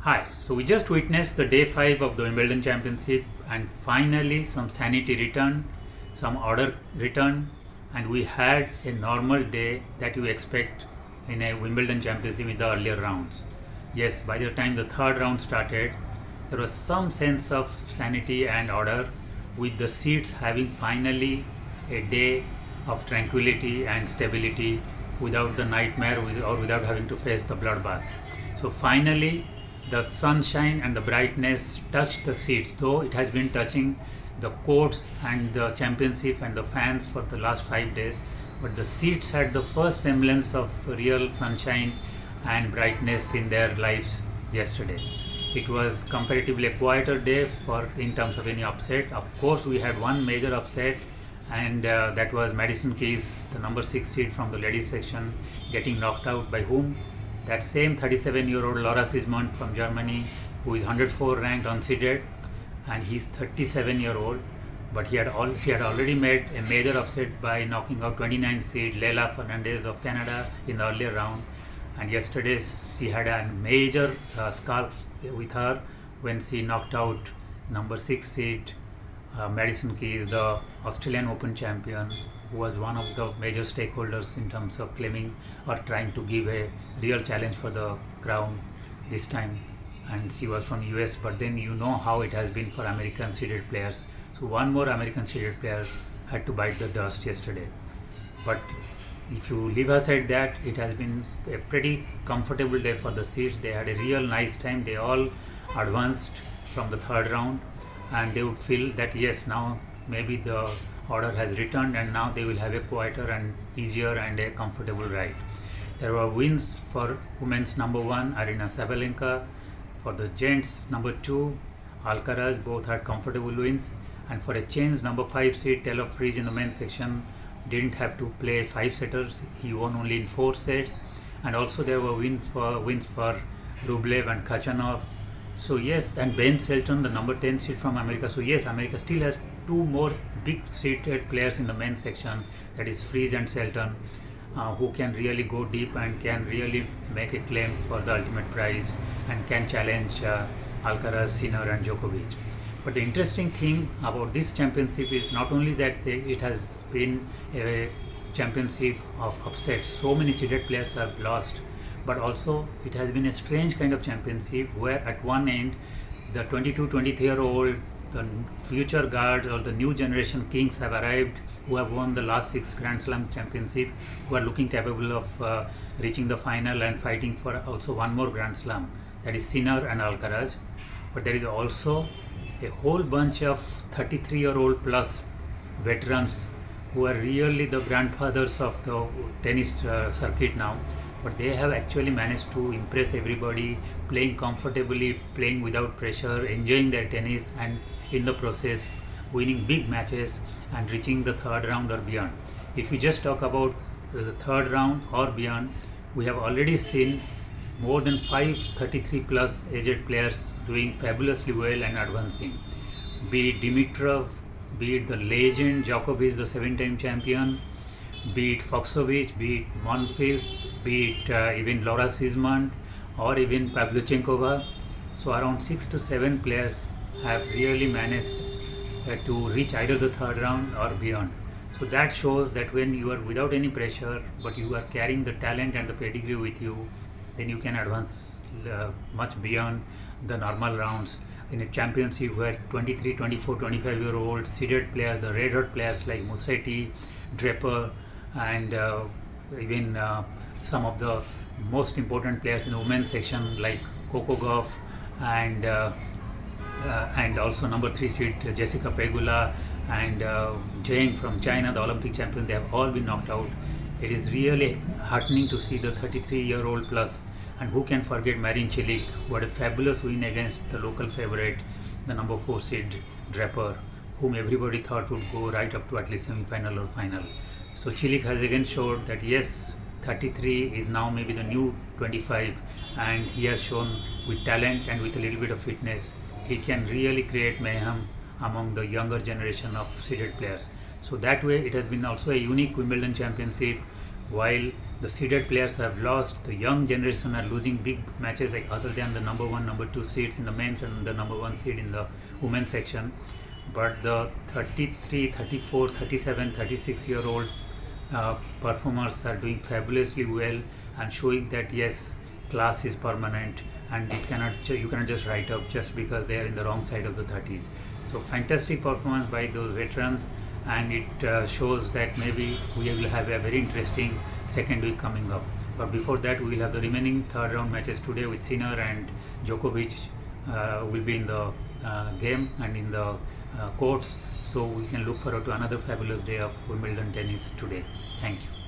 Hi, so we just witnessed the day 5 of the Wimbledon Championship, and finally some sanity returned, some order returned, and we had a normal day that you expect in a Wimbledon Championship in the earlier rounds. Yes, by the time the third round started, there was some sense of sanity and order, with the seeds having finally a day of tranquility and stability without the nightmare or without having to face the bloodbath. So finally, the sunshine and the brightness touched the seats, though it has been touching the courts and the championship and the fans for the last 5 days. But the seats had the first semblance of real sunshine and brightness in their lives yesterday. It was comparatively a quieter day for in terms of any upset. Of course, we had one major upset, and that was Madison Keys, the number 6 seed from the ladies section, getting knocked out by whom? That same 37-year-old Laura Sismond from Germany, who is 104 ranked unseeded, and he's 37-year-old. But she had already made a major upset by knocking out 29 seed Leila Fernandez of Canada in the earlier round. And yesterday she had a major scarf with her when she knocked out number 6 seed Madison Keys, the Australian Open champion, who was one of the major stakeholders in terms of claiming or trying to give a real challenge for the crown this time. And she was from US, but then you know how it has been for American seeded players. So one more American seeded player had to bite the dust yesterday. But if you leave aside that, it has been a pretty comfortable day for the seeds. They had a real nice time. They all advanced from the third round, and they would feel that yes, now maybe the order has returned and now they will have a quieter and easier and a comfortable ride. There were wins for women's number 1 Arina Sabalenka, for the gents number 2 Alcaraz, both had comfortable wins, and for a change number 5 seed Taylor Fritz in the men's section didn't have to play 5 setters, he won only in 4 sets. And also there were wins for Rublev and Khachanov. So yes, and Ben Shelton, the number 10 seed from America. So yes, America still has 2 more big seated players in the men's section, that is Fritz and Shelton, who can really go deep and can really make a claim for the ultimate prize and can challenge Alcaraz, Sinner and Djokovic. But the interesting thing about this championship is not only that it has been a championship of upsets, so many seeded players have lost, but also it has been a strange kind of championship where at one end the 22-23-year-old, the future guards or the new generation kings have arrived, who have won the last 6 Grand Slam championship, who are looking capable of reaching the final and fighting for also one more Grand Slam, that is Sinner and Alcaraz. But there is also a whole bunch of 33-year-old plus veterans who are really the grandfathers of the tennis circuit now, but they have actually managed to impress everybody, playing comfortably, playing without pressure, enjoying their tennis, and in the process winning big matches and reaching the third round or beyond. If we just talk about the third round or beyond, we have already seen more than 533 plus aged players doing fabulously well and advancing. Be it Dimitrov, be it the legend Djokovic, the 7-time champion, be it Foxovic, be it Monfils, be it even Laura Sismond or even Pavlyuchenkova. So around 6 to 7 players have really managed to reach either the third round or beyond. So that shows that when you are without any pressure, but you are carrying the talent and the pedigree with you, then you can advance much beyond the normal rounds. In a championship where 23, 24, 25-year-old seeded players, the red hot players like Musetti, Draper, and even some of the most important players in the women's section like Coco Gauff and also number 3 seed Jessica Pegula and Zheng from China, the Olympic champion, they have all been knocked out. It is really heartening to see the 33-year-old plus. And who can forget Marin Cilic, who had a fabulous win against the local favorite, the number 4 seed Draper, whom everybody thought would go right up to at least semi-final or final. So Cilic has again showed that yes, 33 is now maybe the new 25, and he has shown with talent and with a little bit of fitness, he can really create mayhem among the younger generation of seeded players. So that way it has been also a unique Wimbledon championship. While the seeded players have lost, the young generation are losing big matches, like other than the number one, number two seeds in the men's and the number one seed in the women's section. But the 33, 34, 37, 36 year old performers are doing fabulously well and showing that yes, class is permanent and you cannot just write up just because they are in the wrong side of the 30s. So fantastic performance by those veterans, and it shows that maybe we will have a very interesting second week coming up. But before that, we will have the remaining third round matches today with Sinner and Djokovic will be in the game and in the courts. So we can look forward to another fabulous day of Wimbledon tennis today. Thank you.